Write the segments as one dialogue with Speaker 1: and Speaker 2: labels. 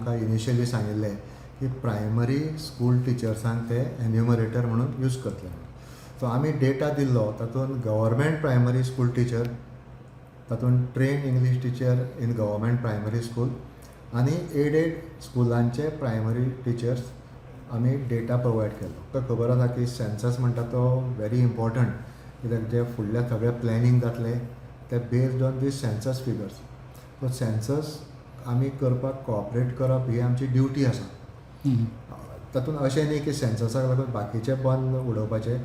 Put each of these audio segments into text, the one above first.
Speaker 1: आमकां इनिशियली सांगिल्लें की प्रायमरी स्कूल टिचर्सांक ते एन्युमरेटर म्हणून यूज करतले. सो आमी डेटा दिल्लो तातूंत गव्हर्मेंट प्रायमरी स्कूल टीचर, तातूंत train English teacher in government primary school आनी एडेड स्कुलांचे प्रायमरी टिचर्स आमी डेटा प्रोवायड केलो. तुका खबर आसा की सेन्सस म्हणटा तो व्हेरी इम्पॉर्टंट, कित्याक जे फुडले सगळे प्लॅनिंग जातले ते based on these census figures. So census आमी करपाक कोऑपरेट करप ही आमची ड्युटी आसा. तातूंत अशें न्ही की सेन्ससाक लागून बाकीचे बंद उडोवपाचे.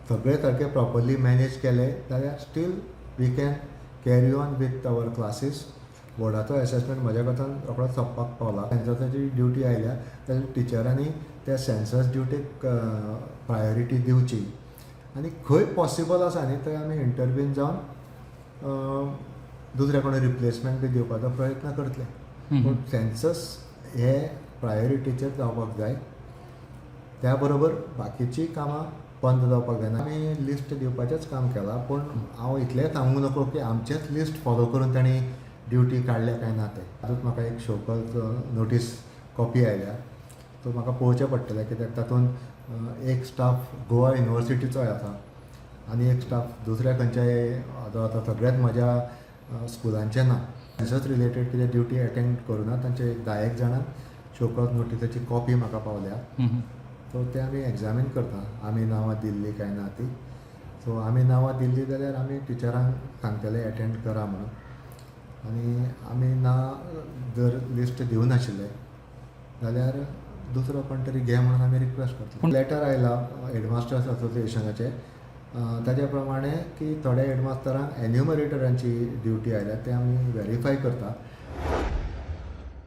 Speaker 1: सगळे सारके प्रॉपरली मॅनेज केले जाल्यार still we can carry on with our classes. बोर्डाचो एसेसमेंट म्हज्या कोतान रोखडोच सोंपपाक पावला. सेन्ससाची ड्युटी आयल्या जाल्यार टिचरांनी त्या सेन्सस ड्युटीक प्रायोरिटी दिवची आनी खंय पॉसिबल आसा न्ही थंय आमी इंटरव्यून जावन दुसऱ्या कोणी रिप्लेसमेंट बी दिवपाचो प्रयत्न करतले. पूण सेन्सस हे प्रायोरिटीचेर जावपाक जाय. त्या बरोबर बाकीचीं कामां बंद जावपाक जायना. आमी लिस्ट दिवपाचेंच काम केलां, पूण हांव इतलेंय सांगूंक नकळो की आमचेच लिस्ट फॉलो करून तांणी ड्युटी काडल्या काय ना तें. तातूंत म्हाका एक शोकॉज नोटीस कॉपी आयल्या. तो म्हाका पळोवचें पडटलें, कित्याक तातूंत एक स्टाफ गोवा युनिवर्सिटीचोय आसा आनी एक स्टाफ दुसऱ्या खंयच्याय जो आतां सगळ्यात म्हज्या स्कुलांचे ना. सेन्सस रिलेटेड कितें ड्युटी एटेंड करुना तांचे 10 जाणांक शोकॉज नोटीसाची कॉपी म्हाका पावल्या. सो ते आमी एग्जामीन करता, आमी नांवां दिल्लीं काय ना ती. सो आमी नांवां दिल्लीं जाल्यार आमी टिचरांक सांगतले एटेंड करा म्हणून. आनी आमी ना जर लिस्ट दिवनाशिल्ले जाल्यार दुसरो कोण तरी घे म्हणून आमी रिक्वेस्ट करतले. लेटर आयला हेडमास्टर्स असोसिएशनाचे, ताचे प्रमाणे की थोड्या हेडमास्टरांक एन्युमरेटरांची ड्युटी आयल्या ते आमी व्हेरीफाय करता